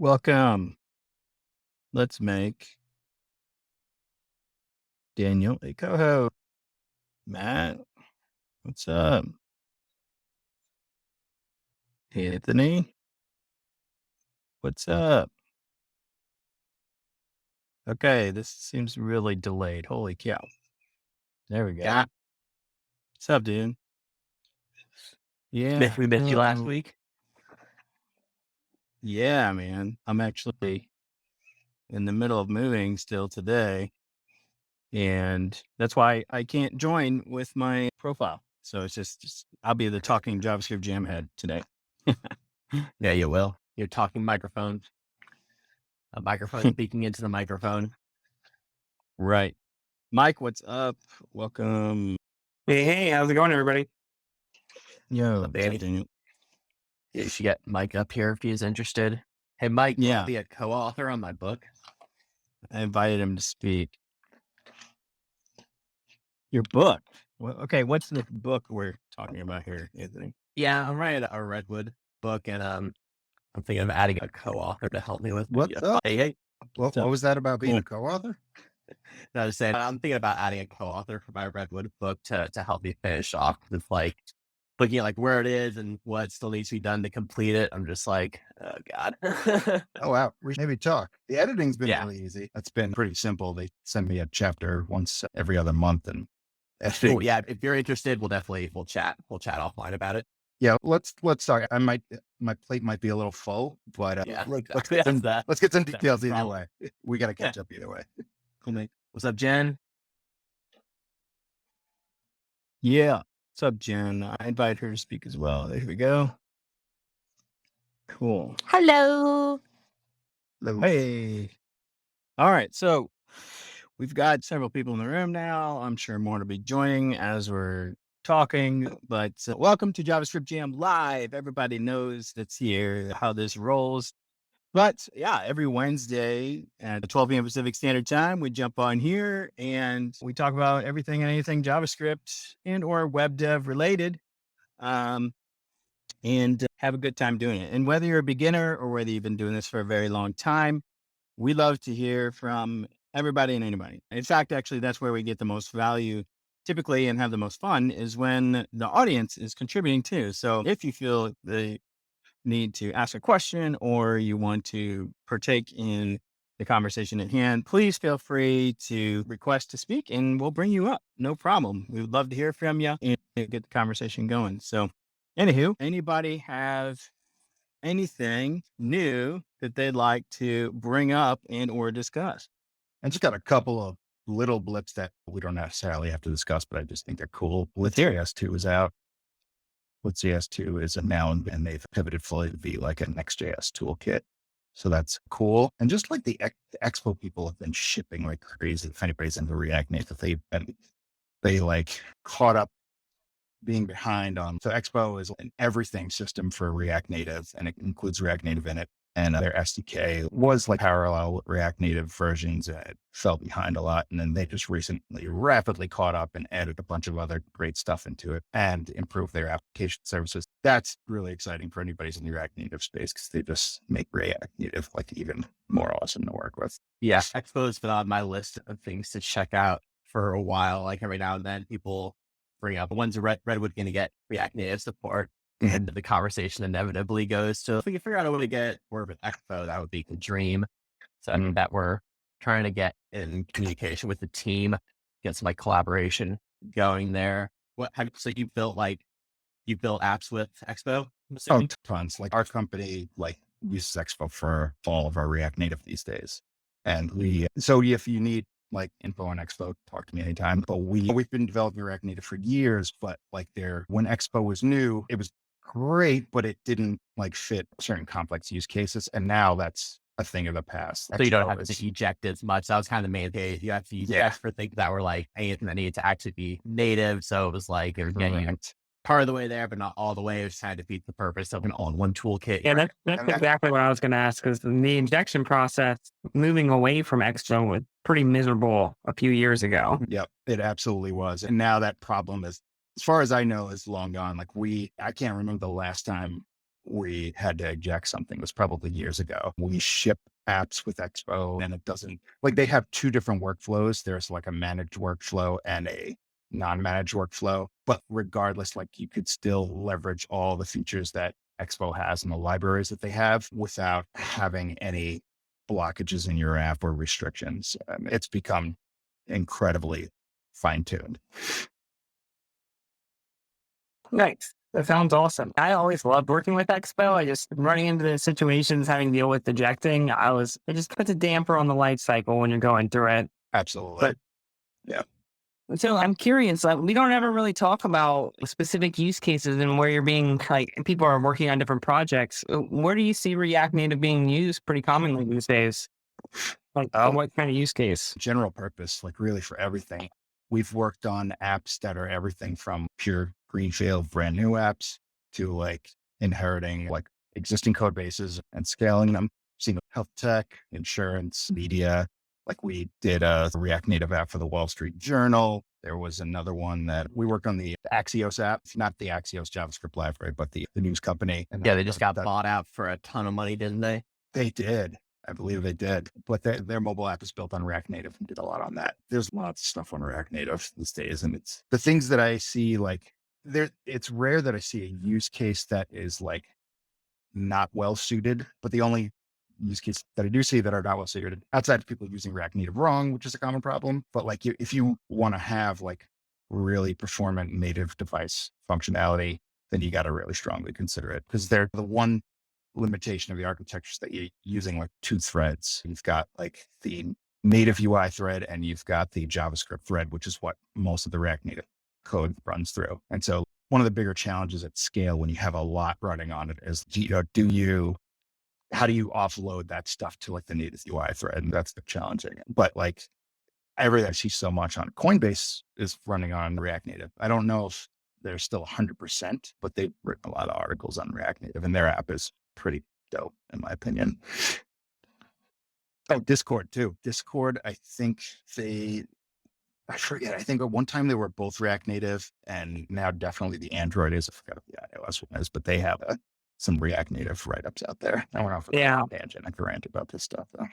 Welcome. Let's make Daniel a co-host. Matt, what's up? Anthony, what's up? Okay, this seems really delayed. Holy cow. There we go. Yeah. What's up, dude? Yeah. We missed you last week. Yeah, man. I'm actually in the middle of moving still today. And that's why I can't join with my profile. So it's just I'll be the talking JavaScript Jam head today. Yeah, you will. You're talking microphones. A microphone speaking into the microphone. Right. Mike, what's up? Welcome. Hey, how's it going, everybody? Yo, What's up, Danny? Daniel? You should get Mike up here if he's interested. Hey, Mike, Yeah. will be a co-author on my book. I invited him to speak. Your book. Well, okay, what's the book we're talking about here, Anthony? Yeah, I'm writing a Redwood book, and I'm thinking of adding a co-author to help me with. What's up? Hey. What was that about being a co-author? No, I was saying I'm thinking about adding a co-author for my Redwood book to help me finish off with like looking at like where it is and what still needs to be done to complete it. I'm just like, oh God. Oh, wow. We should maybe talk. The editing's been Yeah. really easy. It's been pretty simple. They send me a chapter once every other month and Cool. Yeah, if you're interested, we'll chat. We'll chat offline about it. yeah, let's talk. My plate might be a little full, but Yeah, let's exactly. get some That's details the either problem. way. We got to catch up either way. Cool, mate. What's up, Jen? Yeah. What's up, Jen? I invited her to speak as well. There we go. Cool. Hello. Hey. All right. So we've got several people in the room now. I'm sure more to be joining as we're talking, but welcome to JavaScript Jam Live. Everybody knows that's here, how this rolls. But yeah, every Wednesday at 12 p.m. Pacific Standard Time, we jump on here and we talk about everything and anything JavaScript and or web dev related, and have a good time doing it. And whether you're a beginner or whether you've been doing this for a very long time, we love to hear from everybody and anybody. In fact, actually, that's where we get the most value typically and have the most fun is when the audience is contributing too. So if you feel the need to ask a question or you want to partake in the conversation at hand, please feel free to request to speak and we'll bring you up. No problem. We would love to hear from you and get the conversation going. So anywho, anybody have anything new that they'd like to bring up and or discuss? And just got a couple of little blips that we don't necessarily have to discuss, but I just think they're cool. Let's hear it. JS2 is out. What JS2 is now, and they've pivoted fully to be like a Next.js toolkit. So that's cool. And just like the Expo people have been shipping like crazy. If anybody's into React Native, they like caught up being behind on. So Expo is an everything system for React Native, and it includes React Native in it. And their SDK was like parallel with React Native versions. It fell behind a lot. And then they just recently rapidly caught up and added a bunch of other great stuff into it and improved their application services. That's really exciting for anybody in the React Native space because they just make React Native like even more awesome to work with. Yeah, Expo has been on my list of things to check out for a while. Like every now and then people bring up when's Redwood going to get React Native support. And the conversation inevitably goes to, if we can figure out a way to get more of an Expo, that would be the dream. So I mean, that we're trying to get in communication with the team, get some like collaboration going there. So you built apps with Expo? Oh, tons. Like our company like uses Expo for all of our React Native these days. And so if you need like info on Expo, talk to me anytime. But we've been developing React Native for years, but like when Expo was new, it was great, but it didn't like fit certain complex use cases. And now that's a thing of the past. So you don't have to eject as much. That was kind of the main thing. You have to eject for things that were like anything that needed to actually be native. So it was like it was getting part of the way there, but not all the way. It was trying to defeat the purpose of an all-in-one toolkit. Yeah, that's exactly what I was going to ask, because the injection process, moving away from Expo was pretty miserable a few years ago. Yep, it absolutely was. And now that problem is, as far as I know, is long gone. Like I can't remember the last time we had to eject something. It was probably years ago. We ship apps with Expo and it doesn't, like, they have two different workflows. There's like a managed workflow and a non-managed workflow, but regardless, like you could still leverage all the features that Expo has and the libraries that they have without having any blockages in your app or restrictions. It's become incredibly fine-tuned. Nice. That sounds awesome. I always loved working with Expo. I just running into the situations, having to deal with ejecting. It just puts a damper on the life cycle when you're going through it. Absolutely. But yeah. So I'm curious, we don't ever really talk about specific use cases and where you're being like, people are working on different projects. Where do you see React Native being used pretty commonly these days? Like, what kind of use case? General purpose, like really for everything. We've worked on apps that are everything from pure greenfield, brand new apps to like inheriting like existing code bases and scaling them. Seeing health tech, insurance, media. Like we did a React Native app for the Wall Street Journal. There was another one that we worked on, the Axios app, not the Axios JavaScript library, but the news company. And Yeah, they just got bought out for a ton of money, didn't they? They did. I believe they did. But their mobile app is built on React Native and did a lot on that. There's lots of stuff on React Native these days. And it's the things that I see, like it's rare that I see a use case that is like not well suited, but the only use case that I do see that are not well suited outside of people using React Native wrong, which is a common problem. But like if you want to have like really performant native device functionality, then you got to really strongly consider it, because they're the one limitation of the architectures that you're using like two threads. You've got like the native UI thread and you've got the JavaScript thread, which is what most of the React Native code runs through. And so one of the bigger challenges at scale when you have a lot running on it is, how do you offload that stuff to like the native UI thread? And that's the challenging. But like everything I see so much on Coinbase is running on React Native. I don't know if they're still 100%, but they've written a lot of articles on React Native and their app is pretty dope in my opinion. Oh, Discord too. Discord, I think I forget. I think at one time they were both React Native and now definitely the Android is. I forgot what the iOS one is, but they have some React Native write-ups out there. I went off of a tangent. I can rant about this stuff though.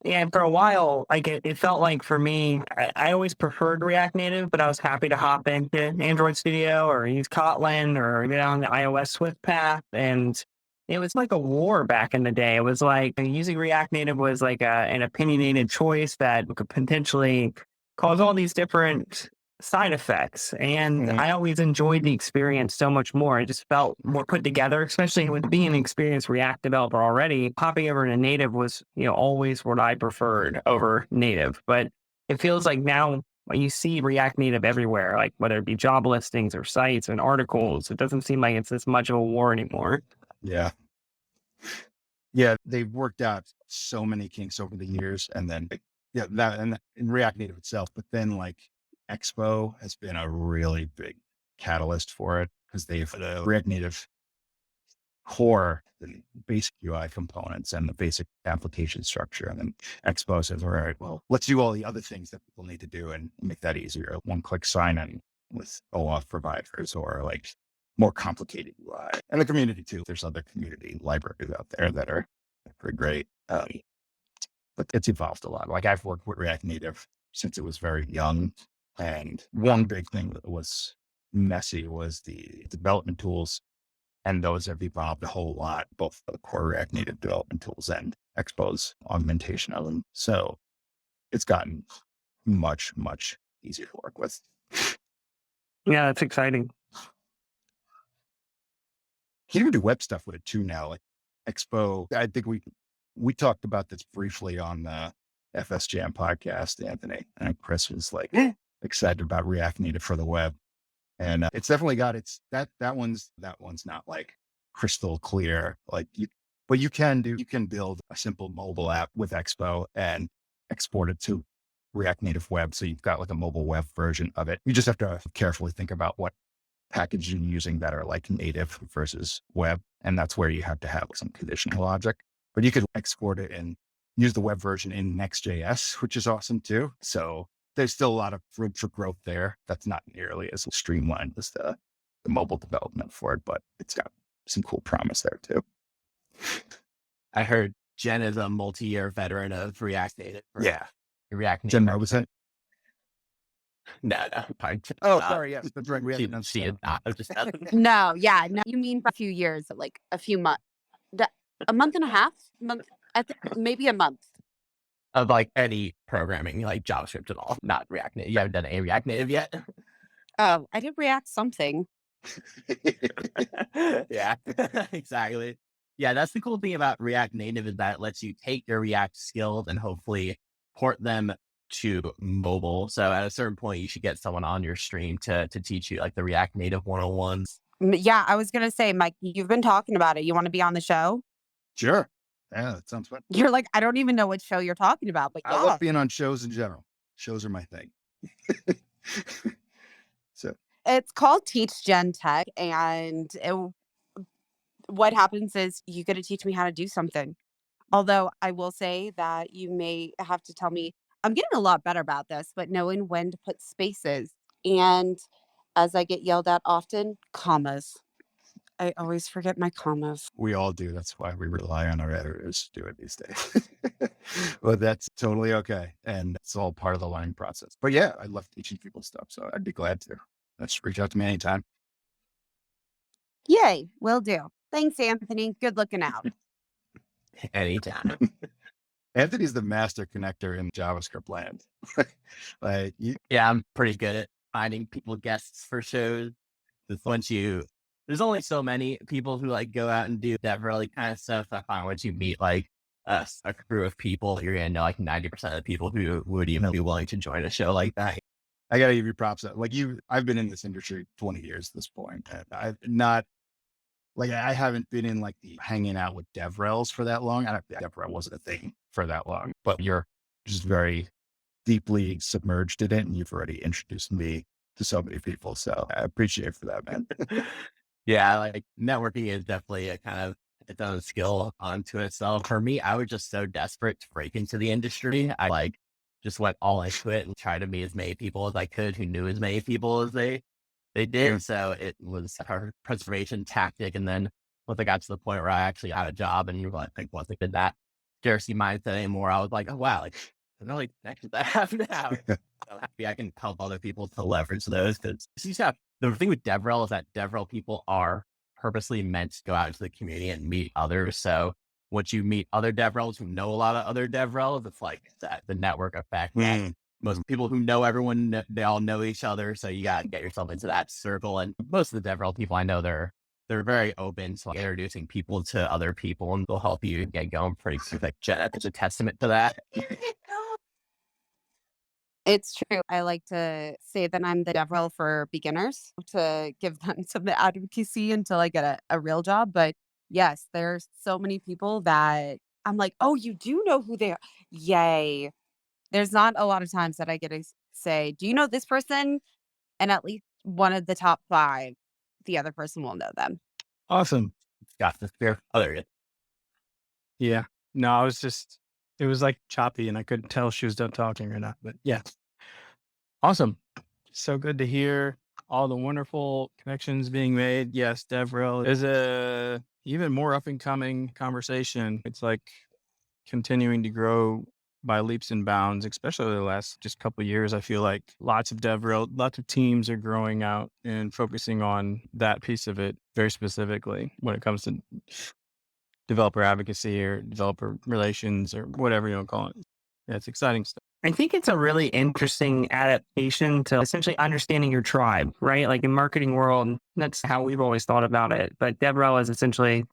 Yeah, and for a while, like it felt like for me, I always preferred React Native, but I was happy to hop into Android Studio or use Kotlin or get on the iOS Swift path. And it was like a war back in the day. It was like using React Native was like an opinionated choice that could potentially cause all these different side effects. And I always enjoyed the experience so much more. It just felt more put together, especially with being an experienced React developer already. Hopping over to native was, always what I preferred over native. But it feels like now you see React Native everywhere, like whether it be job listings or sites and articles. It doesn't seem like it's as much of a war anymore. Yeah. Yeah. They've worked out so many kinks over the years. And then, that and in React Native itself, but then like Expo has been a really big catalyst for it because they've put a React Native core, the basic UI components and the basic application structure. And then Expo says, all right, well, let's do all the other things that people need to do and make that easier. One-click sign-in with OAuth providers or like more complicated UI. And the community too. There's other community libraries out there that are pretty great. But it's evolved a lot. Like I've worked with React Native since it was very young. And one big thing that was messy was the development tools. And those have evolved a whole lot, both the core React Native development tools and Expo's augmentation of them. So it's gotten much, much easier to work with. Yeah, that's exciting. You can even do web stuff with it too now. Like Expo, I think we talked about this briefly on the JSJam podcast, Anthony, and Chris was like excited about React Native for the web. And it's definitely got that one's not like crystal clear, but you can build a simple mobile app with Expo and export it to React Native web. So you've got like a mobile web version of it. You just have to carefully think about what package you're using that are like native versus web. And that's where you have to have some conditional logic, but you could export it and use the web version in Next.js, which is awesome too. So there's still a lot of room for growth there. That's not nearly as streamlined as the mobile development for it, but it's got some cool promise there too. I heard Jen is a multi-year veteran of React Native. Right? Yeah. React Jen Native. Robison. No, fine. Oh, sorry. Yes, that's right. We She, haven't done she is stuff. not. I'm just No, yeah, no, you mean a few years, like a few months, a month and a half, month, I think maybe a month. of like any programming, like JavaScript at all, not React Native. You haven't done a React Native yet. Oh, I did React something. Yeah, exactly. Yeah, that's the cool thing about React Native is that it lets you take your React skills and hopefully port them to mobile. So at a certain point, you should get someone on your stream to teach you like the React Native 101s. Yeah, I was gonna say, Mike, you've been talking about it. You want to be on the show? Sure. Yeah, that sounds fun. You're like, I don't even know what show you're talking about, but I yeah. love being on shows in general. Shows are my thing. So It's called Teach Gen Tech, and what happens is you get to teach me how to do something. Although I will say that you may have to tell me, I'm getting a lot better about this, but knowing when to put spaces. And as I get yelled at often, commas. I always forget my commas. we all do. That's why we rely on our editors to do it these days. But that's totally okay. And it's all part of the learning process. But yeah, I love teaching people stuff. So I'd be glad to. Just reach out to me anytime. Yay, will do. Thanks, Anthony. Good looking out. Anytime. Anthony's the master connector in JavaScript land. Like Yeah, I'm pretty good at finding people guests for shows. Just there's only so many people who like go out and do that really kind of stuff. I find once you meet like a crew of people, you're gonna know like 90% of the people who would even be willing to join a show like that. I gotta give you props. Like I've been in this industry 20 years at this point. And I've not I haven't been in like the hanging out with DevRels for that long. DevRel wasn't a thing for that long, but you're just very deeply submerged in it. And you've already introduced me to so many people. So I appreciate it for that, man. Yeah, like networking is definitely a kind of its own skill unto itself. For me, I was just so desperate to break into the industry. I just went all into it and tried to meet as many people as I could who knew as many people as they did. Yeah. So it was a preservation tactic. And then once I got to the point where I actually had a job and wasn't in that scarcity mindset anymore, I was like, oh wow, like the really connections I have now. I'm happy I can help other people to leverage those because the thing with DevRel is that DevRel people are purposely meant to go out into the community and meet others. So once you meet other DevRels who know a lot of other DevRels, it's like the network effect. That most people who know everyone, they all know each other. So you got to get yourself into that circle. And most of the DevRel people I know, they're very open to introducing people to other people, and they'll help you get going pretty quick. Jen is a testament to that. It's true. I like to say that I'm the DevRel for beginners to give them some advocacy until I get a real job. But yes, there's so many people that I'm like, oh, you do know who they are. Yay. There's not a lot of times that I get to say, do you know this person? And at least one of the top 5, the other person will know them. Awesome. Got the spear. Oh, there it is. Yeah. No, it was like choppy and I couldn't tell if she was done talking or not, but yeah. Awesome. So good to hear all the wonderful connections being made. Yes, DevRel is a even more up and coming conversation. It's like continuing to grow by leaps and bounds, especially the last just couple of years. I feel like lots of teams are growing out and focusing on that piece of it very specifically when it comes to developer advocacy or developer relations or whatever you want to call it. Yeah, it's exciting stuff. I think it's a really interesting adaptation to essentially understanding your tribe, right? Like in marketing world, that's how we've always thought about it. But DevRel is essentially,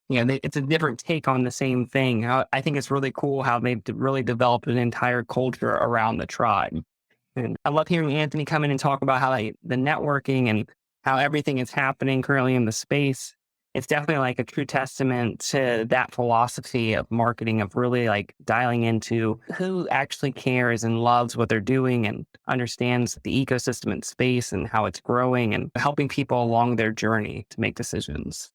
it's a different take on the same thing. I think it's really cool how they've really developed an entire culture around the tribe. And I love hearing Anthony come in and talk about how the networking and how everything is happening currently in the space. It's definitely like a true testament to that philosophy of marketing, of really like dialing into who actually cares and loves what they're doing and understands the ecosystem and space and how it's growing and helping people along their journey to make decisions.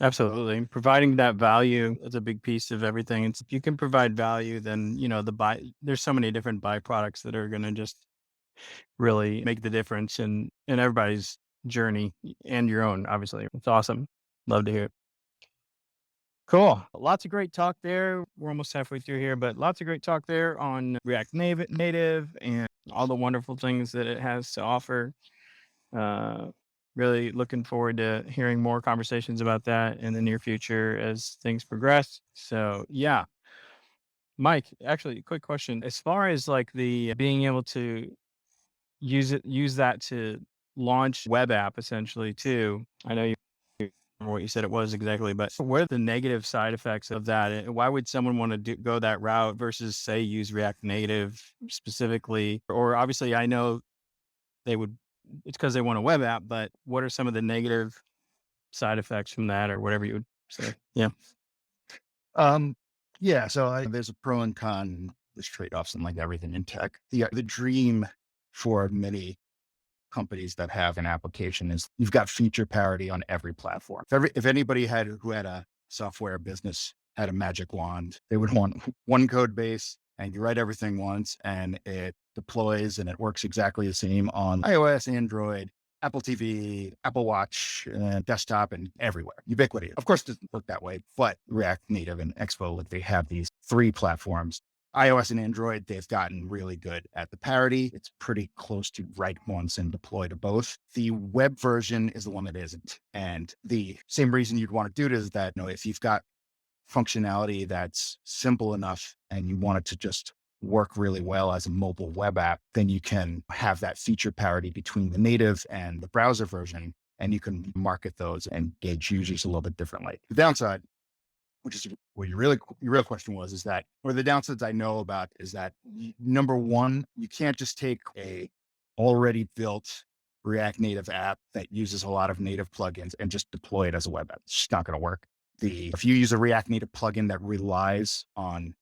Absolutely. Providing that value is a big piece of everything. If you can provide value, then, there's so many different byproducts that are going to just really make the difference in everybody's journey and your own, obviously. It's awesome. Love to hear it. Cool. Lots of great talk there. We're almost halfway through here, but lots of great talk there on React Native and all the wonderful things that it has to offer. Really looking forward to hearing more conversations about that in the near future as things progress. So yeah, Mike, actually, quick question. As far as like the being able to use that to launch web app essentially too. I know you remember what you said it was exactly, but what are the negative side effects of that? And why would someone want to go that route versus say use React Native specifically? Or obviously I know they would, it's because they want a web app, but what are some of the negative side effects from that or whatever you would say? Yeah. Yeah, so there's a pro and con, there's trade-offs and like everything in tech. The dream for many companies that have an application is you've got feature parity on every platform. If anybody who had a software business had a magic wand, they would want one code base and you write everything once and it deploys and it works exactly the same on iOS, Android, Apple TV, Apple Watch, desktop, and everywhere. Ubiquity. Of course, it doesn't work that way, but React Native and Expo, like they have these 3 platforms. iOS and Android, they've gotten really good at the parity. It's pretty close to write once and deploy to both. The web version is the one that isn't. And the same reason you'd want to do it is that, if you've got functionality that's simple enough and you want it to just work really well as a mobile web app, then you can have that feature parity between the native and the browser version, and you can market those and gauge users a little bit differently. The downside, which is what your real question was, is that, or the downsides I know about is that number one, you can't just take a already built React Native app that uses a lot of native plugins and just deploy it as a web app. It's just not going to work. If you use a React Native plugin that relies on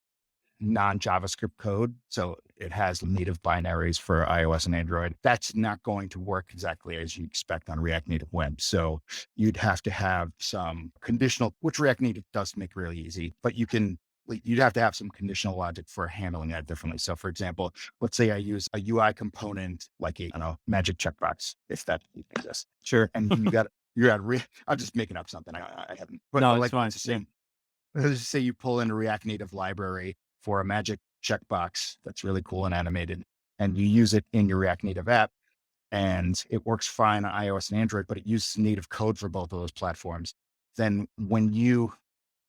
non-JavaScript code, so it has native binaries for iOS and Android, that's not going to work exactly as you expect on React Native Web. So you'd have to have some conditional, which React Native does make really easy, but you'd have to have some conditional logic for handling that differently. So for example, let's say I use a UI component like magic checkbox, if that exists. Sure. And I'm just making up something. I haven't, but no, like it's fine. let's just say you pull in a React Native library for a magic checkbox that's really cool and animated, and you use it in your React Native app, and it works fine on iOS and Android, but it uses native code for both of those platforms. Then when you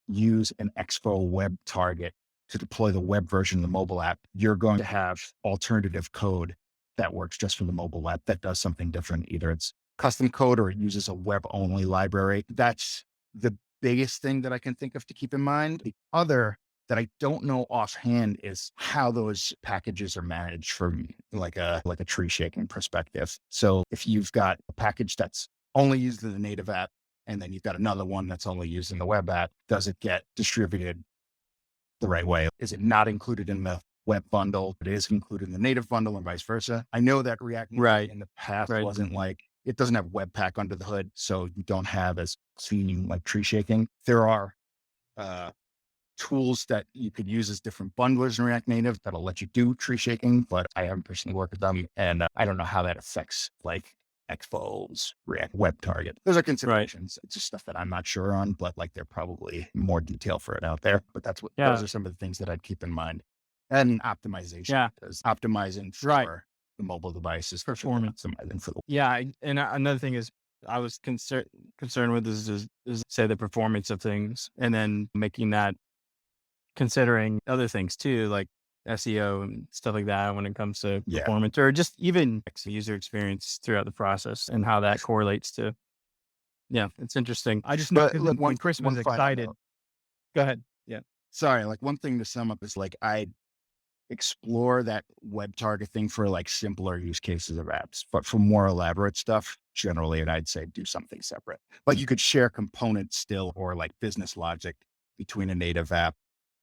use an Expo web target to deploy the web version of the mobile app, you're going to have alternative code that works just for the mobile app that does something different. Either it's custom code or it uses a web-only library. That's the biggest thing that I can think of to keep in mind. The other that I don't know offhand is how those packages are managed from like a tree shaking perspective. So if you've got a package that's only used in the native app, and then you've got another one that's only used in the web app, does it get distributed the right way? Is it not included in the web bundle? It is included in the native bundle and vice versa. I know that React Native in the past wasn't like, it doesn't have Webpack under the hood, so you don't have as clean like tree shaking. There are tools that you could use as different bundlers in React Native that'll let you do tree shaking, but I haven't personally worked with them, and I don't know how that affects like Expo's React Web Target. Those are considerations. It's just stuff that I'm not sure on, but like there's probably more detail for it out there. But those are some of the things that I'd keep in mind. And optimization, because optimizing for the mobile devices, performance, optimizing for the and another thing is I was concerned with is say the performance of things, and then making that considering other things too, like SEO and stuff like that when it comes to performance, or just even user experience throughout the process and how that correlates to. Yeah, it's interesting. I just know when Chris was excited. Go ahead. Yeah. Sorry. Like one thing to sum up is like I explore that web target thing for like simpler use cases of apps, but for more elaborate stuff, generally, and I'd say do something separate. Like you could share components still, or like business logic between a native app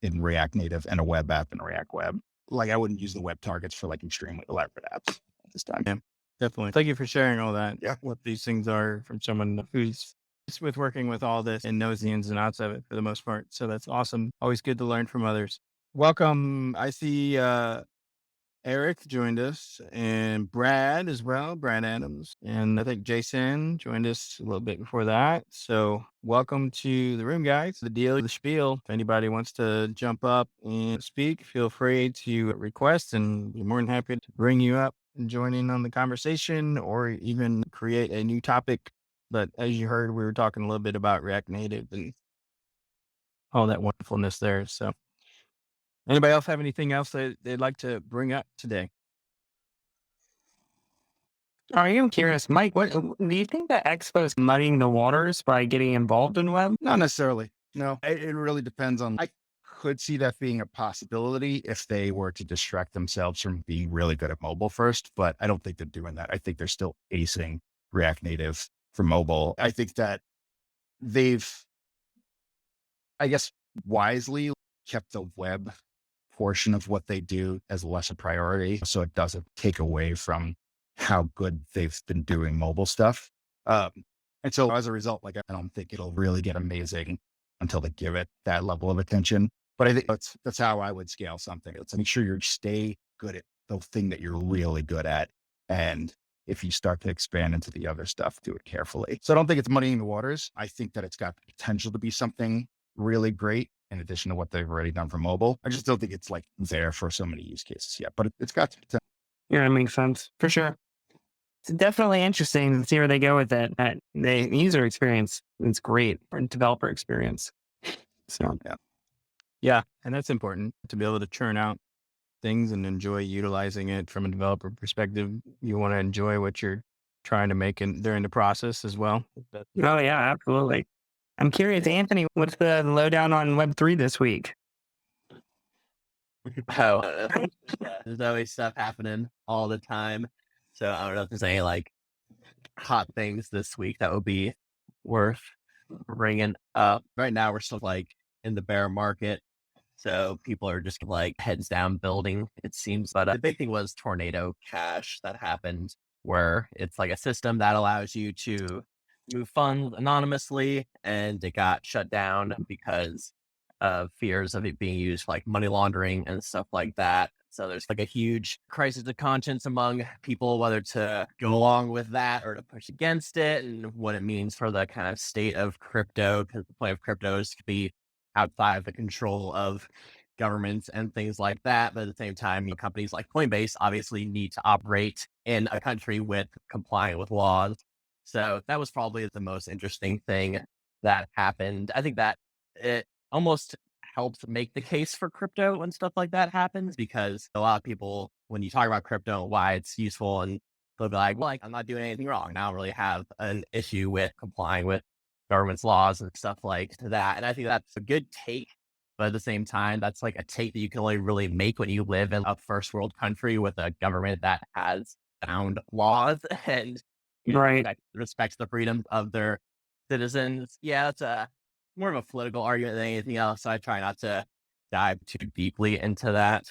in React Native and a web app in React Web. Like I wouldn't use the web targets for like extremely elaborate apps at this time. Yeah, definitely. Thank you for sharing all that. Yeah. What these things are from someone who's with working with all this and knows the ins and outs of it for the most part. So that's awesome. Always good to learn from others. Welcome. I see Eric joined us and Brad as well, Brad Adams. And I think Jason joined us a little bit before that. So welcome to the room, guys. The deal, the spiel. If anybody wants to jump up and speak, feel free to request and we're more than happy to bring you up and join in on the conversation or even create a new topic. But as you heard, we were talking a little bit about React Native and all that wonderfulness there. So anybody else have anything else that they'd like to bring up today? I am curious, Mike, what do you think that Expo is muddying the waters by getting involved in web? Not necessarily. No, it really depends on. I could see that being a possibility if they were to distract themselves from being really good at mobile first, but I don't think they're doing that. I think they're still acing React Native for mobile. I think that they've, I guess, wisely kept the web portion of what they do as less a priority, so it doesn't take away from how good they've been doing mobile stuff. And so as a result, like, I don't think it'll really get amazing until they give it that level of attention. But I think that's how I would scale something. It's make sure you stay good at the thing that you're really good at. And if you start to expand into the other stuff, do it carefully. So I don't think it's muddying the waters. I think that it's got the potential to be something really great in addition to what they've already done for mobile. I just don't think it's like there for so many use cases yet, but it's got potential. Yeah, it makes sense for sure. It's definitely interesting to see where they go with it. The user experience is great for developer experience. So Yeah. And that's important to be able to churn out things and enjoy utilizing it from a developer perspective. You want to enjoy what you're trying to make during the process as well. oh yeah, absolutely. I'm curious, Anthony, what's the lowdown on Web3 this week? Oh, there's always stuff happening all the time. So I don't know if there's any like hot things this week that would be worth bringing up. Right now, we're still like in the bear market. So people are just like heads down building, it seems. But the big thing was Tornado Cash that happened, where it's like a system that allows you to move funds anonymously, and it got shut down because of fears of it being used for like money laundering and stuff like that. So there's like a huge crisis of conscience among people, whether to go along with that or to push against it, and what it means for the kind of state of crypto, because the point of crypto is to be outside of the control of governments and things like that. But at the same time, companies like Coinbase obviously need to operate in a country with complying with laws. So that was probably the most interesting thing that happened. I think that it almost helps make the case for crypto when stuff like that happens, because a lot of people, when you talk about crypto and why it's useful, and they'll be like, well, like, I'm not doing anything wrong, and I don't really have an issue with complying with government's laws and stuff like that. And I think that's a good take. But at the same time, that's like a take that you can only really make when you live in a first world country with a government that has sound laws and Right. respects the freedom of their citizens. Yeah, it's more of a political argument than anything else. So I try not to dive too deeply into that.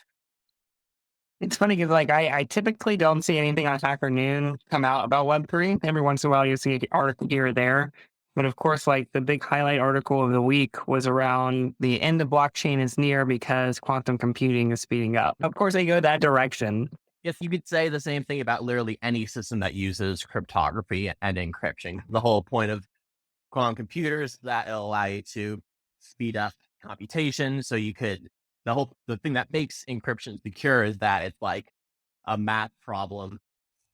It's funny because like I typically don't see anything on Hacker Noon come out about Web3. Every once in a while you see an article here or there. But of course, like the big highlight article of the week was around the end of blockchain is near because quantum computing is speeding up. Of course, they go that direction. Yes, you could say the same thing about literally any system that uses cryptography and encryption. The whole point of quantum computers that it'll allow you to speed up computation. So you could, the thing that makes encryption secure is that it's like a math problem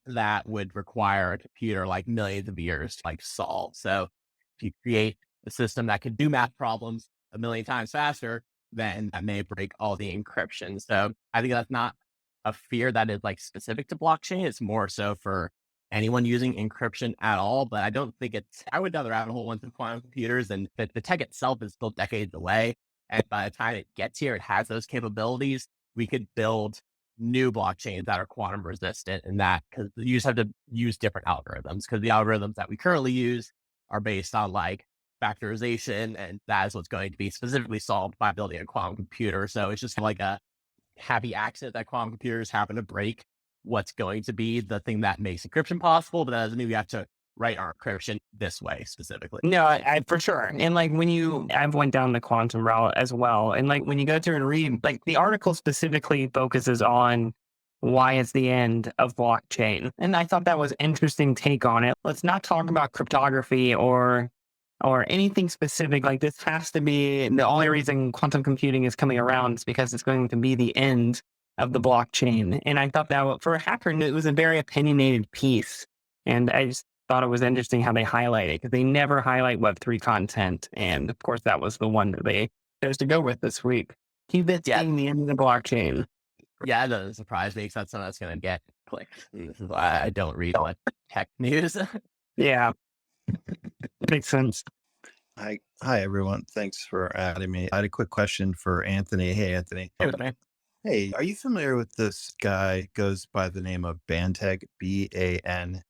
that would require a computer like millions of years to like solve. So if you create a system that can do math problems a million times faster, then that may break all the encryption. So I think that's not a fear that is like specific to blockchain. It's more so for anyone using encryption at all. But I don't think I would rather have a whole bunch of quantum computers, and the tech itself is still decades away. And by the time it gets here, it has those capabilities. We could build new blockchains that are quantum resistant, and that, because you just have to use different algorithms, because the algorithms that we currently use are based on like factorization, and that is what's going to be specifically solved by building a quantum computer. So it's just like a happy accident that quantum computers happen to break what's going to be the thing that makes encryption possible, but that doesn't mean we have to write our encryption this way specifically. No, I for sure. And like I've went down the quantum route as well. And like when you go through and read, like the article specifically focuses on why it's the end of blockchain. And I thought that was an interesting take on it. Let's not talk about cryptography or anything specific. Like, this has to be the only reason quantum computing is coming around is because it's going to be the end of the blockchain. And I thought that for a hacker, it was a very opinionated piece. And I just thought it was interesting how they highlight it, because they never highlight Web3 content. And of course, that was the one that they chose to go with this week. Qubits being the end of the blockchain. Yeah, it doesn't surprise me because that's something that's going to get clicked. This is why I don't read much tech news. Yeah. Makes sense. Hi, everyone. Thanks for adding me. I had a quick question for Anthony. Hey, Anthony. Hey, are you familiar with this guy? Goes by the name of Banteg, Banteg, and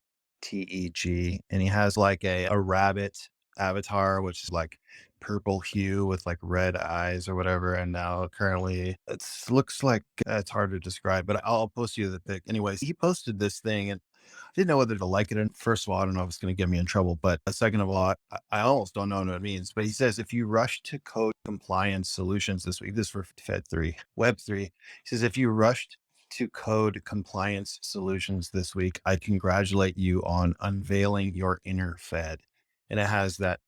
he has like a rabbit avatar, which is like purple hue with like red eyes or whatever. And now currently it looks like it's hard to describe, but I'll post you the pic. Anyways, he posted this thing and I didn't know whether to like it. And first of all, I don't know if it's going to get me in trouble, but second of all, I almost don't know what it means. But he says, if you rush to code compliance solutions this week, this is for Fed3, Web3. He says, if you rushed to code compliance solutions this week, I congratulate you on unveiling your inner Fed. And it has that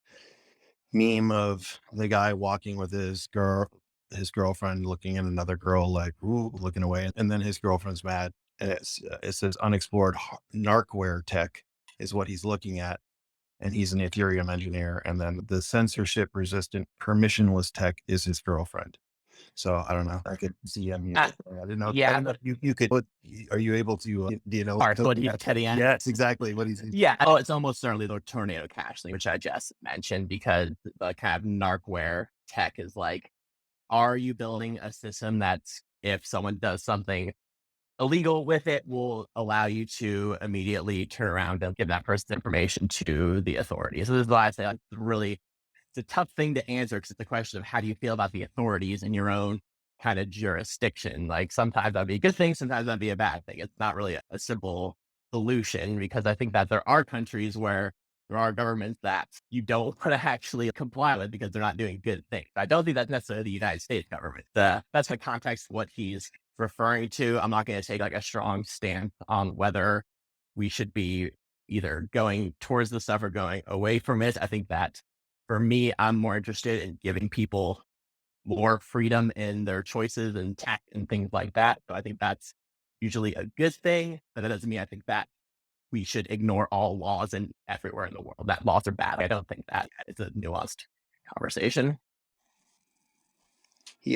meme of the guy walking with his girlfriend looking at another girl, like, ooh, looking away. And then his girlfriend's mad. And it says unexplored narcware tech is what he's looking at. And he's an Ethereum engineer. And then the censorship resistant permissionless tech is his girlfriend. So I don't know. I could see him. I didn't know. Yeah. I didn't know if you could. Are you able to? Do you know? What Teddy? Yes, exactly. What he's. Yeah. Oh, it's almost certainly the tornado cache thing, which I just mentioned, because the kind of narcware tech is like, are you building a system that's, if someone does something illegal with it, will allow you to immediately turn around and give that person's information to the authorities? So this is why I say, like, it's a tough thing to answer, because it's a question of how do you feel about the authorities in your own kind of jurisdiction. Like, sometimes that'd be a good thing, sometimes that'd be a bad thing. It's not really a simple solution, because I think that there are countries where there are governments that you don't want to actually comply with because they're not doing good things. I don't think that's necessarily the United States government. That's the context of what he's referring to. I'm not going to take like a strong stance on whether we should be either going towards the stuff or going away from it. I think that for me, I'm more interested in giving people more freedom in their choices and tech and things like that. So I think that's usually a good thing, but that doesn't mean I think that we should ignore all laws and everywhere in the world, that laws are bad. I don't think that it's a nuanced conversation.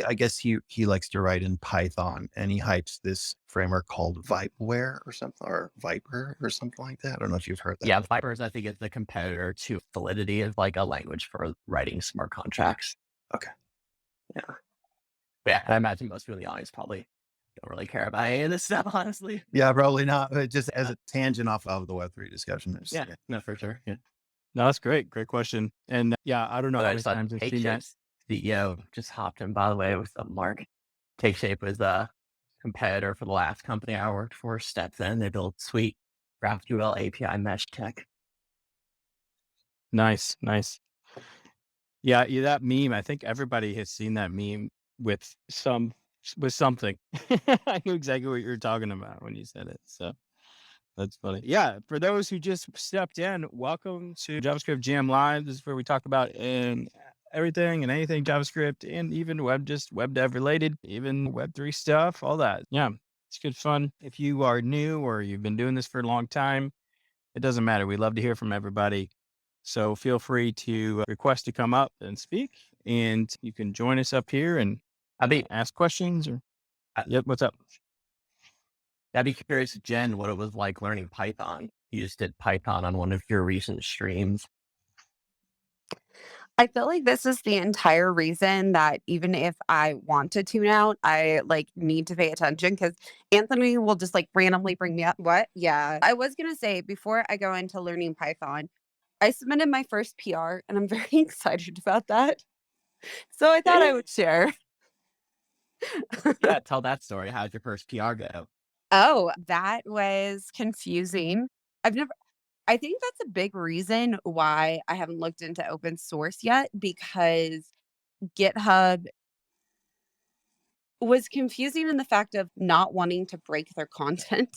I guess he likes to write in Python, and he hypes this framework called Vipeware or something, or Viper or something like that. I don't know if you've heard that. Yeah, Vipers, I think, is the competitor to Solidity, is like a language for writing smart contracts. Okay. Yeah, I imagine most people in the audience probably don't really care about any of this stuff, honestly. Yeah, probably not. But just as a tangent off of the Web3 discussion. Yeah, no, for sure. Yeah. No, that's great. Great question. And yeah, I don't know how many times I've seen that. CEO just hopped in, by the way, with Mark. Take Shape was a competitor for the last company I worked for, stepped in. They built sweet GraphQL API mesh tech. Nice. Yeah, that meme, I think everybody has seen that meme with something. I knew exactly what you were talking about when you said it. So that's funny. Yeah, for those who just stepped in, welcome to JavaScript Jam Live. This is where we talk about everything and anything JavaScript, and even web dev related, even Web3 stuff, all that. Yeah, it's good fun. If you are new or you've been doing this for a long time, it doesn't matter. We love to hear from everybody. So feel free to request to come up and speak, and you can join us up here and ask questions. Or yep, what's up? I'd be curious, Jen, what it was like learning Python. You just did Python on one of your recent streams. I feel like this is the entire reason that even if I want to tune out, I like need to pay attention, because Anthony will just like randomly bring me up. What? Yeah. I was going to say, before I go into learning Python, I submitted my first PR and I'm very excited about that. So I thought I would share. Yeah, tell that story. How did your first PR go? Oh, that was confusing. I think that's a big reason why I haven't looked into open source yet, because GitHub was confusing in the fact of not wanting to break their content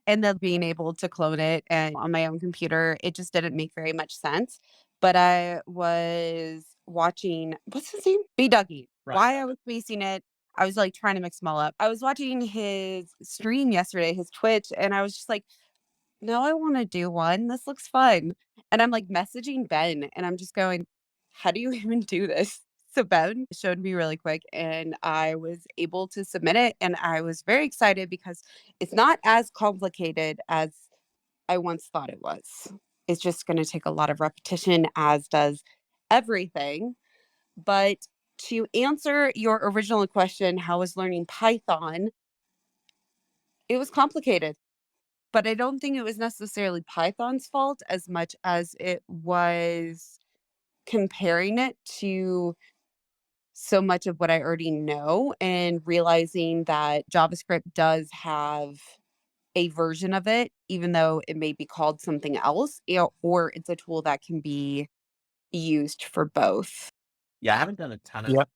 and then being able to clone it and on my own computer. It just didn't make very much sense. But I was watching, what's his name? B Dougie. Right. Why I was spacing it, I was like trying to mix them all up. I was watching his stream yesterday, his Twitch, and I was just like, no, I want to do one. This looks fun. And I'm like messaging Ben and I'm just going, how do you even do this? So Ben showed me really quick and I was able to submit it. And I was very excited because it's not as complicated as I once thought it was. It's just going to take a lot of repetition, as does everything. But to answer your original question, how was learning Python? It was complicated. But I don't think it was necessarily Python's fault as much as it was comparing it to so much of what I already know and realizing that JavaScript does have a version of it, even though it may be called something else, or it's a tool that can be used for both. Yeah, I haven't done a ton of Yep.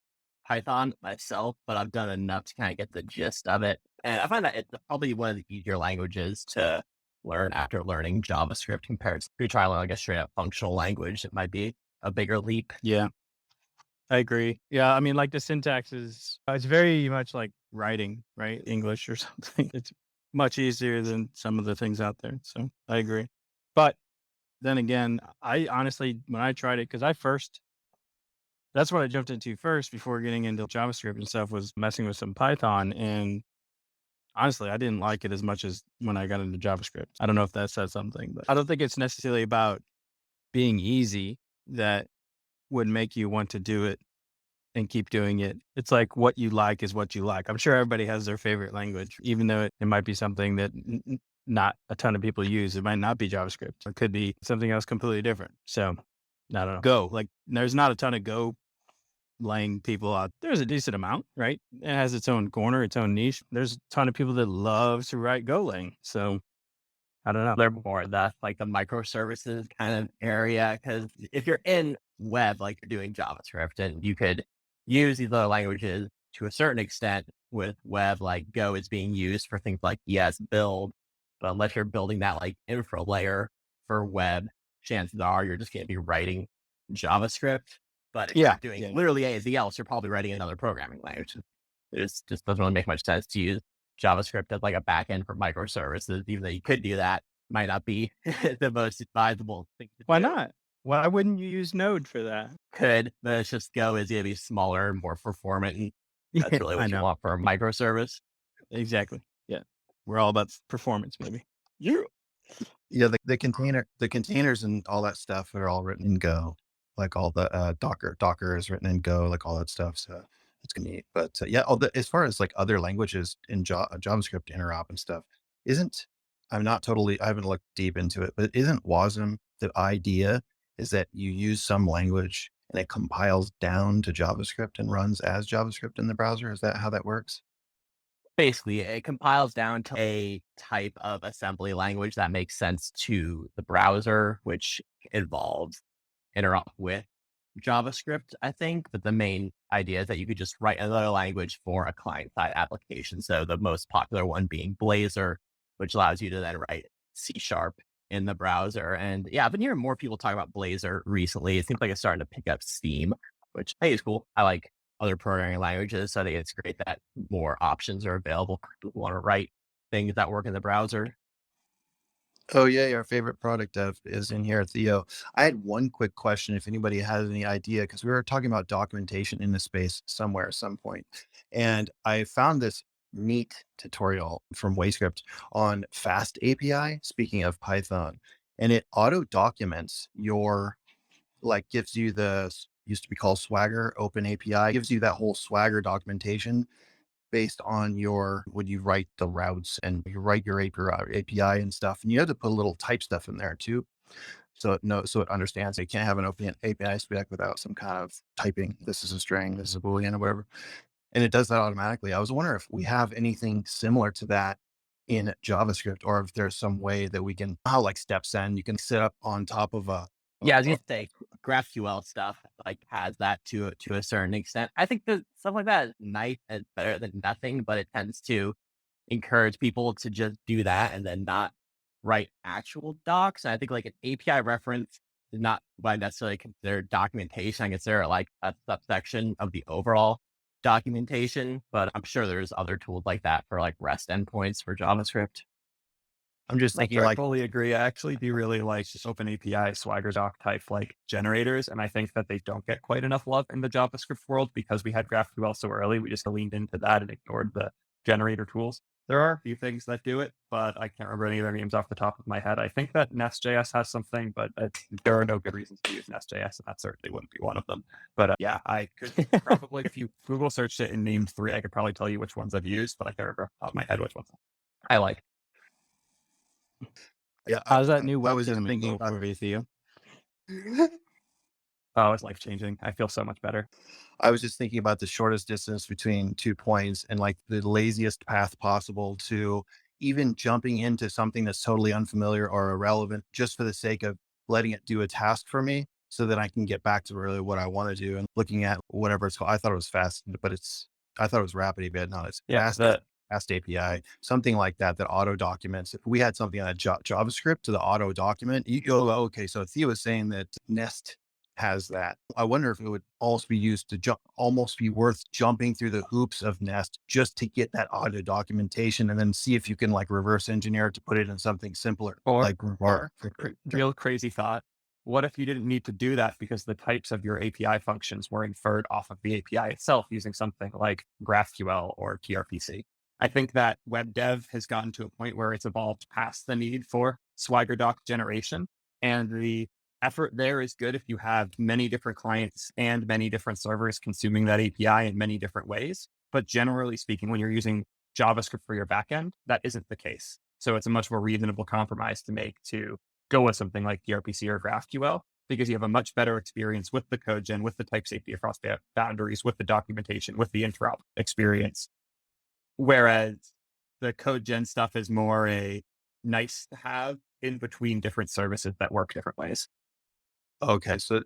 Python myself, but I've done enough to kind of get the gist of it. And I find that it's probably one of the easier languages to learn after learning JavaScript compared to if you're trying to learn like a straight up functional language. It might be a bigger leap. Yeah, I agree. Yeah, I mean, like the syntax is, it's very much like writing, right? English or something. It's much easier than some of the things out there. So I agree. But then again, I honestly, when I tried it, because that's what I jumped into first before getting into JavaScript and stuff, was messing with some Python. And honestly, I didn't like it as much as when I got into JavaScript. I don't know if that says something, but I don't think it's necessarily about being easy that would make you want to do it and keep doing it. It's like what you like is what you like. I'm sure everybody has their favorite language, even though it might be something that not a ton of people use. It might not be JavaScript. It could be something else completely different. So I don't know. Go, like there's not a ton of Go laying people out. There's a decent amount, right? It has its own corner, its own niche. There's a ton of people that love to write Golang. So I don't know. They're more the like the microservices kind of area. Because if you're in web, like you're doing JavaScript, and you could use these other languages to a certain extent with web, like Go is being used for things like ES build. But unless you're building that like infra layer for web, chances are you're just going to be writing JavaScript. But if Yeah, you're doing yeah. literally anything else, you're probably writing another programming language. It just doesn't really make much sense to use JavaScript as like a backend for microservices, even though you could do that, might not be the most advisable thing to Why do. not? Why wouldn't you use Node for that? Could, but it's just Go is going to be smaller and more performant. And that's really I what you know. want for a microservice. Exactly. Yeah. We're all about performance, maybe. Yeah, the containers and all that stuff are all written in Go. Like all the Docker is written in Go, like all that stuff. So it's gonna be neat. But yeah, as far as like other languages in JavaScript interop and stuff, isn't I'm not totally I haven't looked deep into it, but isn't WASM the idea is that you use some language and it compiles down to JavaScript and runs as JavaScript in the browser? Is that how that works? Basically, it compiles down to a type of assembly language that makes sense to the browser, which involves interrupt with JavaScript, I think. But the main idea is that you could just write another language for a client side application. So the most popular one being Blazor, which allows you to then write C# in the browser. And yeah, I've been hearing more people talk about Blazor recently. It seems like it's starting to pick up steam, which I think is cool. I like other programming languages. So I think it's great that more options are available for people who want to write things that work in the browser. Oh yeah, our favorite product dev is in here, Theo. I had one quick question if anybody has any idea, because we were talking about documentation in the space somewhere at some point. And I found this neat tutorial from Wascript on Fast API, speaking of Python, and it auto documents your like gives you used to be called Swagger Open API, gives you that whole Swagger documentation based on your when you write the routes and you write your API and stuff, and you have to put a little type stuff in there too, so it understands. You can't have an open API spec without some kind of typing. This is a string. This is a boolean or whatever, and it does that automatically. I was wondering if we have anything similar to that in JavaScript, or if there's some way that we can how like step send you can set up on top of a Yeah, I was gonna say GraphQL stuff like has that to a certain extent. I think that stuff like that is nice and better than nothing, but it tends to encourage people to just do that and then not write actual docs. And I think like an API reference is not what I necessarily consider documentation. I consider it like a subsection of the overall documentation, but I'm sure there's other tools like that for like REST endpoints for JavaScript. I'm just thinking I like, fully agree. I actually do really like open API Swagger doc type like generators. And I think that they don't get quite enough love in the JavaScript world because we had GraphQL so early. We just leaned into that and ignored the generator tools. There are a few things that do it, but I can't remember any of their names off the top of my head. I think that Nest.js has something, but there are no good reasons to use Nest.js, and that certainly wouldn't be one of them. But yeah, I could probably, if you Google searched it and named 3, I could probably tell you which ones I've used, but I can't remember off the top of my head which ones I like. yeah, How's that new I web was just theme thinking go about for you, Theo? Oh, it's life changing. I feel so much better. I was just thinking about the shortest distance between 2 points and like the laziest path possible to even jumping into something that's totally unfamiliar or irrelevant just for the sake of letting it do a task for me so that I can get back to really what I want to do and looking at whatever it's called. I thought it was fast, but I thought it was RapidAPI, not it's Yeah, fast API, something like that, that auto documents. If we had something on a JavaScript to the auto document, you go, oh, okay. So Theo was saying that Nest has that. I wonder if it would also be used to almost be worth jumping through the hoops of Nest just to get that auto documentation and then see if you can like reverse engineer it to put it in something simpler. Real crazy thought. What if you didn't need to do that because the types of your API functions were inferred off of the API itself using something like GraphQL or gRPC? I think that web dev has gotten to a point where it's evolved past the need for Swagger doc generation, and the effort there is good if you have many different clients and many different servers consuming that API in many different ways. But generally speaking, when you're using JavaScript for your backend, that isn't the case. So it's a much more reasonable compromise to make to go with something like gRPC or GraphQL because you have a much better experience with the code gen, with the type safety across boundaries, with the documentation, with the interop experience. Whereas the code gen stuff is more a nice to have in between different services that work different ways. Okay. So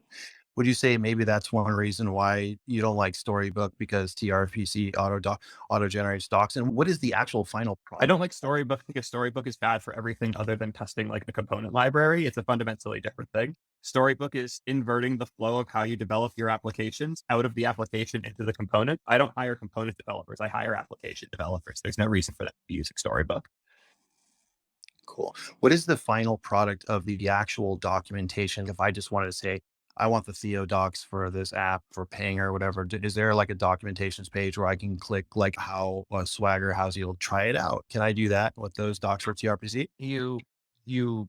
would you say maybe that's one reason why you don't like Storybook because TRPC auto generates docs? And what is the actual final I product? don't like Storybook because Storybook is bad for everything other than testing like the component library. It's a fundamentally different thing. Storybook is inverting the flow of how you develop your applications out of the application into the component. I don't hire component developers. I hire application developers. There's no reason for them to be using Storybook. Cool. What is the final product of the actual documentation? If I just wanted to say, I want the Theo docs for this app for paying or whatever, is there like a documentations page where I can click like how Swagger, how's you'll try it out? Can I do that with those docs for TRPC? You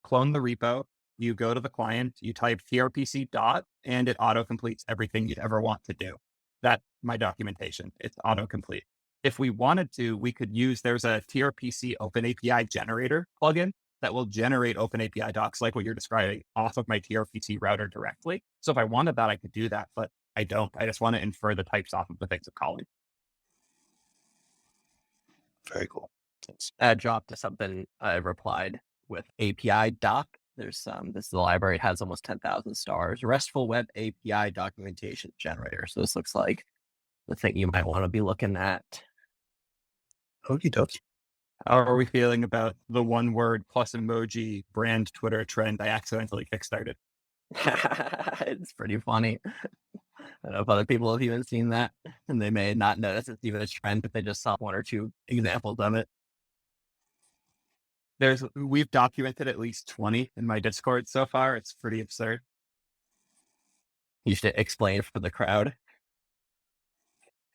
clone the repo, you go to the client, you type TRPC dot, and it auto completes everything you'd ever want to do. That's my documentation. It's autocomplete. If we wanted to, we could use, there's a TRPC OpenAPI generator plugin that will generate OpenAPI docs like what you're describing off of my TRPC router directly. So if I wanted that, I could do that, but I don't. I just want to infer the types off of the things I'm calling. Very cool. Thanks. Dropped to something I replied with API doc. There's this library has almost 10,000 stars. RESTful web API documentation generator. So this looks like the thing you might want to be looking at. Okie dokie. How are we feeling about the one word plus emoji brand Twitter trend I accidentally kickstarted? It's pretty funny. I don't know if other people have even seen that, and they may not notice it's even a trend, but they just saw 1 or 2 examples of it. We've documented at least 20 in my Discord so far. It's pretty absurd. You should explain for the crowd.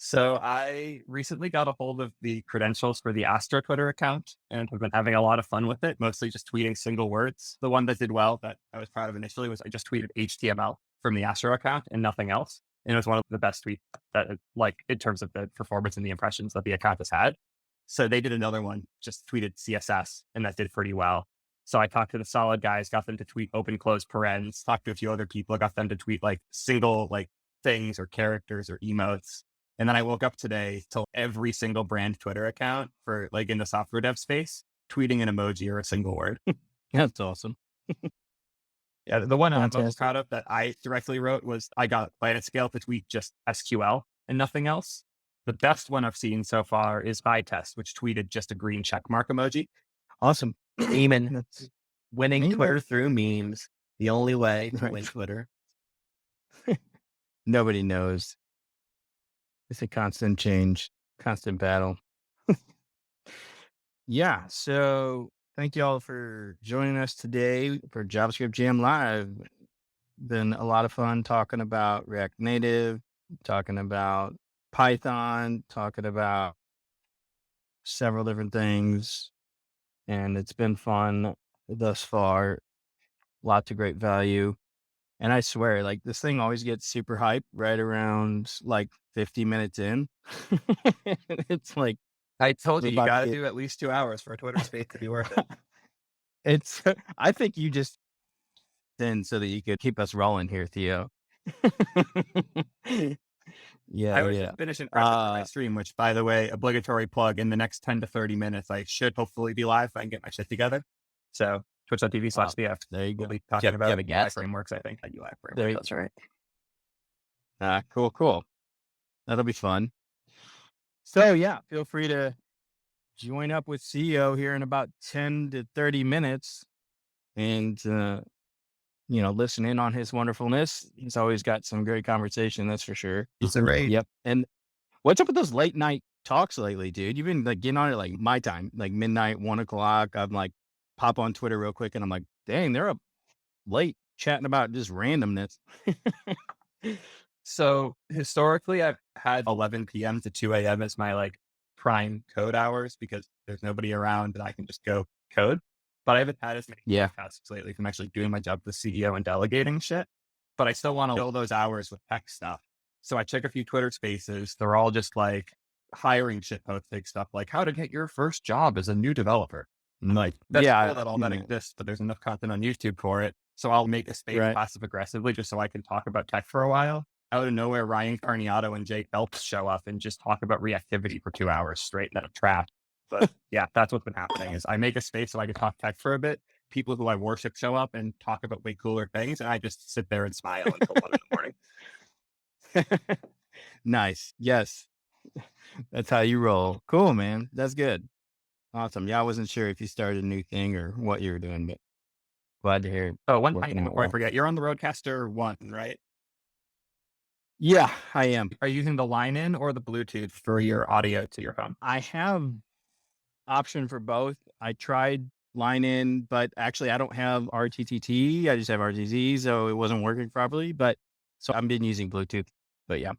So I recently got a hold of the credentials for the Astro Twitter account and have been having a lot of fun with it, mostly just tweeting single words. The one that did well that I was proud of initially was I just tweeted HTML from the Astro account and nothing else. And it was one of the best tweets that, like, in terms of the performance and the impressions that the account has had. So they did another one, just tweeted CSS, and that did pretty well. So I talked to the solid guys, got them to tweet open, close parens, talked to a few other people, got them to tweet like single like things or characters or emotes. And then I woke up today to every single brand Twitter account for like in the software dev space, tweeting an emoji or a single word. That's awesome. Yeah, the one I'm most Fantastic. proud of that I directly wrote was I got Planet Scale to tweet just SQL and nothing else. The best one I've seen so far is iTest, which tweeted just a green check mark emoji. Awesome. Eamon, That's winning Eamon. Twitter through memes, the only way to Right. win Twitter. Nobody knows. It's a constant change, constant battle. Yeah. So thank you all for joining us today for JavaScript Jam Live. Been a lot of fun talking about React Native, talking about Python, talking about several different things. And it's been fun thus far. Lots of great value. And I swear, like this thing always gets super hype right around like 50 minutes in. It's like, I told we're you, you about to got to get- do at least 2 hours for a Twitter space to be worth it. it's, I think you just in so that you could keep us rolling here, Theo. Yeah. I was Yeah. just finishing prepping for my Uh, stream, which, by the way, obligatory plug, in the next 10 to 30 minutes, I should hopefully be live if I can get my shit together. So twitch.tv/BF. There you go. We'll be Do talking you have about a UI guest? frameworks, I think. UI There frameworks. you That's right. Cool. That'll be fun. So yeah, feel free to join up with CEO here in about 10 to 30 minutes and, listen in on his wonderfulness. He's always got some great conversation. That's for sure. It's a raid. Yep. And what's up with those late night talks lately, dude? You've been like getting on it like my time, like midnight, 1 o'clock. I'm like, pop on Twitter real quick and I'm like, dang, they're up late chatting about just randomness. So historically, I've had 11 p.m. to 2 a.m. as my like prime code hours because there's nobody around and I can just go code. But I haven't had as many Yeah. tasks lately from actually doing my job as CEO and delegating shit. But I still want to fill those hours with tech stuff. So I check a few Twitter spaces. They're all just like hiring shit posting stuff like how to get your first job as a new developer. And like, that's Yeah, cool that all that you know. exists, but there's enough content on YouTube for it. So I'll make a space Right. passive aggressively just so I can talk about tech for a while. Out of nowhere, Ryan Carniato and Jake Phelps show up and just talk about reactivity for 2 hours straight, and then I'm trapped. But yeah, that's what's been happening is I make a space so I can talk tech for a bit. People who I worship show up and talk about way cooler things, and I just sit there and smile until 1 in the morning. Nice. Yes. That's how you roll. Cool, man. That's good. Awesome. Yeah, I wasn't sure if you started a new thing or what you were doing, but glad to hear it. Oh, one Working thing out before I well. forget, you're on the Roadcaster 1, right? Yeah, I am. Are you using the line in or the Bluetooth for your audio to your phone? I have option for both. I tried line in, but actually I don't have RTTT. I just have RTZ, so it wasn't working properly. But so I've been using Bluetooth. But yeah.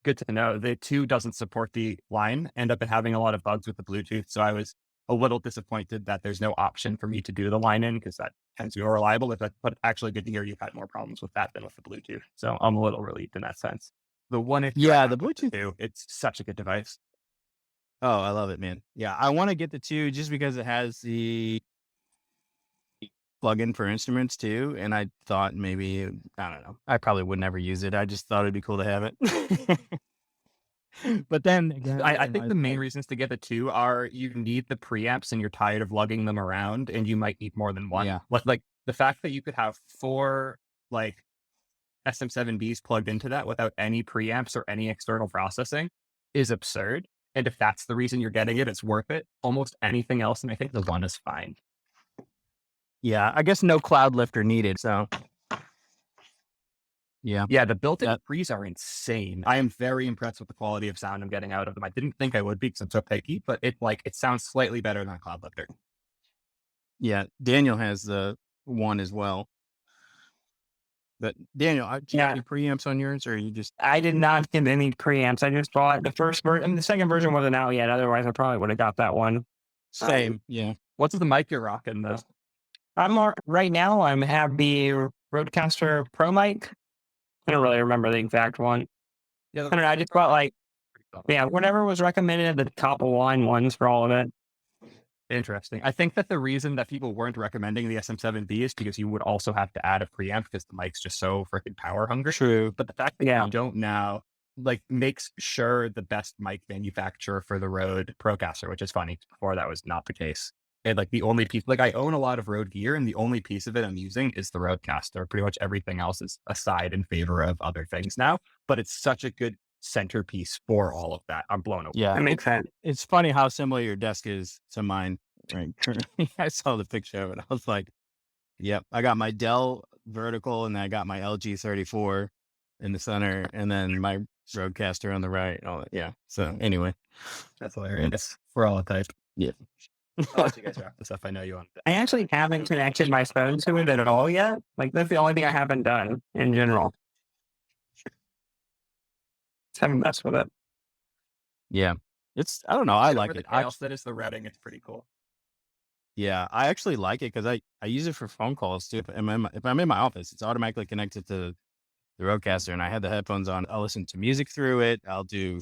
Good to know. The 2 doesn't support the line. End up having a lot of bugs with the Bluetooth. So I was a little disappointed that there's no option for me to do the line in because that tends to be more reliable. But actually good to hear you've had more problems with that than with the Bluetooth. So I'm a little relieved in that sense. The one issue I Yeah, have the with Bluetooth. 2, it's such a good device. Oh, I love it, man. Yeah, I want to get the 2 just because it has the plugin for instruments too. And I thought maybe, I don't know, I probably would never use it. I just thought it'd be cool to have it. But then again, I think the main reasons to get the 2 are you need the preamps and you're tired of lugging them around and you might need more than one. Yeah. Like the fact that you could have 4 like SM7Bs plugged into that without any preamps or any external processing is absurd. And if that's the reason you're getting it, it's worth it. Almost anything else, and I think the 1 is fine. Yeah, I guess no cloud lifter needed. So yeah. Yeah, the built-in That- pre's are insane. I am very impressed with the quality of sound I'm getting out of them. I didn't think I would be because I'm so picky, but it sounds slightly better than Cloud Lifter. Yeah, Daniel has the 1 as well. But Daniel, do you have any preamps on yours, or you just? I did not get any preamps. I just bought the first version. The second version wasn't out yet. Otherwise, I probably would have got that one. Same. Yeah. What's the mic you're rocking though? Right now. I have the Rodecaster Pro mic. I don't really remember the exact one. Yeah, I don't know. I just bought whatever was recommended, the top of line ones for all of it. Interesting. I think that the reason that people weren't recommending the SM7B is because you would also have to add a preamp because the mic's just so freaking power hungry. True. But the fact that you don't now makes sure the best mic manufacturer for the Rode Procaster, which is funny. Before that was not the case. And like the only piece, like I own a lot of road gear, and the only piece of it I'm using is the Roadcaster. Pretty much everything else is aside in favor of other things now. But it's such a good centerpiece for all of that. I'm blown away. Yeah. That makes sense. It's funny how similar your desk is to mine. Right. Currently, I saw the picture of it. I was like, yep, I got my Dell vertical and I got my LG 34 in the center and then my Roadcaster on the right. All that. Yeah. So anyway, That's hilarious. For all the type. yeah. I'll let you guys wrap this up. I know you want to. I actually haven't connected my phone to it at all yet. Like that's the only thing I haven't done in general. Just haven't messed with it. Yeah. I don't know. I like it. That is the routing. It's pretty cool. Yeah, I actually like it because I use it for phone calls too. If I'm in my office, it's automatically connected to the Roadcaster, and I have the headphones on. I'll listen to music through it. I'll do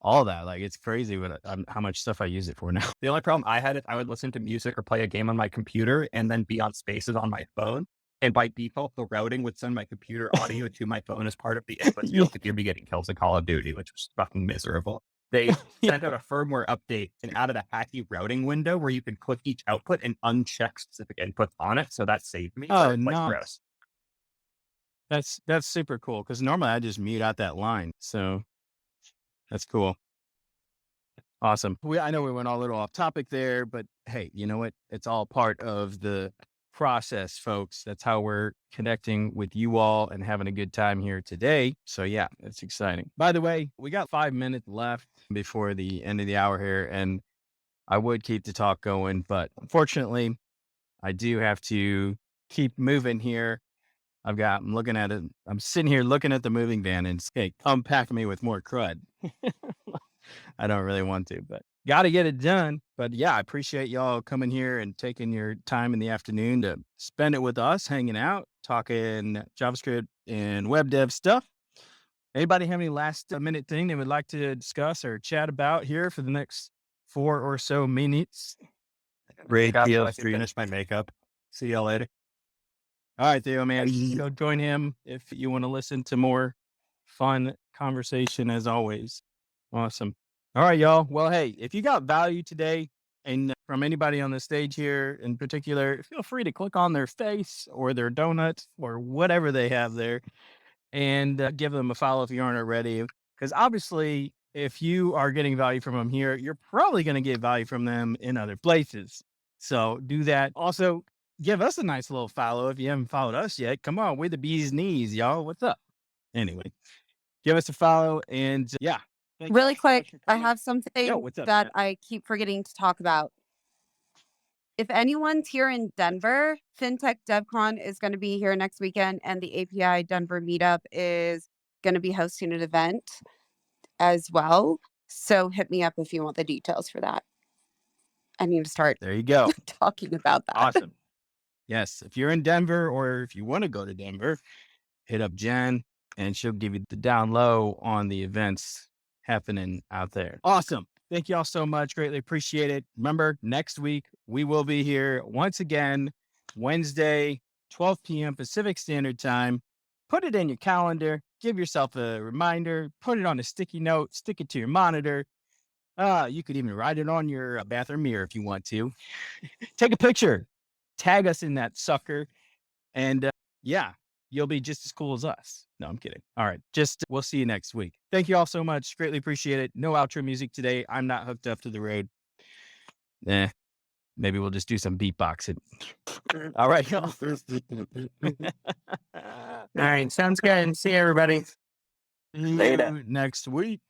all that. Like it's crazy how much stuff I use it for now. The only problem I had is I would listen to music or play a game on my computer and then be on Spaces on my phone. And by default, the routing would send my computer audio to my phone as part of the input. Yeah. If you're getting kills in Call of Duty, which was fucking miserable. They sent out a firmware update and added a hacky routing window where you can click each output and uncheck specific inputs on it. So that saved me. Oh, but, like, no. gross. That's super cool because normally I just mute out that line. So that's cool. Awesome. I know we went all a little off topic there, but hey, you know what? It's all part of the process, folks. That's how we're connecting with you all and having a good time here today. So yeah, it's exciting. By the way, we got 5 minutes left before the end of the hour here, and I would keep the talk going, but unfortunately, I do have to keep moving here. I'm looking at it. I'm sitting here looking at the moving van and hey, come pack me with more crud. I don't really want to, but got to get it done. But yeah, I appreciate y'all coming here and taking your time in the afternoon to spend it with us, hanging out, talking JavaScript and web dev stuff. Anybody have any last minute thing they would like to discuss or chat about here for the next 4 or so minutes? Great deal. Finish my makeup. See y'all later. All right, Theo, man, go join him if you want to listen to more fun conversation as always. Awesome. All right, y'all. Well, hey, if you got value today and from anybody on the stage here in particular, feel free to click on their face or their donut or whatever they have there and give them a follow if you aren't already. Because obviously, if you are getting value from them here, you're probably going to get value from them in other places. So do that. Also, give us a nice little follow if you haven't followed us yet. Come on, we're the bee's knees, y'all. What's up? Anyway, give us a follow and yeah. Really quick, I have something what's up, that man? I keep forgetting to talk about. If anyone's here in Denver, FinTech DevCon is going to be here next weekend, and the API Denver meetup is going to be hosting an event as well. So hit me up if you want the details for that. I need to start There you go. talking about that. Awesome. Yes. If you're in Denver or if you want to go to Denver, hit up Jen and she'll give you the down low on the events happening out there. Awesome. Thank you all so much. Greatly appreciate it. Remember, next week we will be here once again, Wednesday, 12 p.m. Pacific Standard Time. Put it in your calendar. Give yourself a reminder. Put it on a sticky note. Stick it to your monitor. You could even write it on your bathroom mirror if you want to. Take a picture. Tag us in that sucker. And yeah, you'll be just as cool as us. No, I'm kidding. All right. We'll see you next week. Thank you all so much. Greatly appreciate it. No outro music today. I'm not hooked up to the road. Maybe we'll just do some beatboxing. All right, y'all. All right. Sounds good. See you, everybody. See you next week.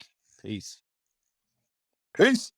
Peace. Peace.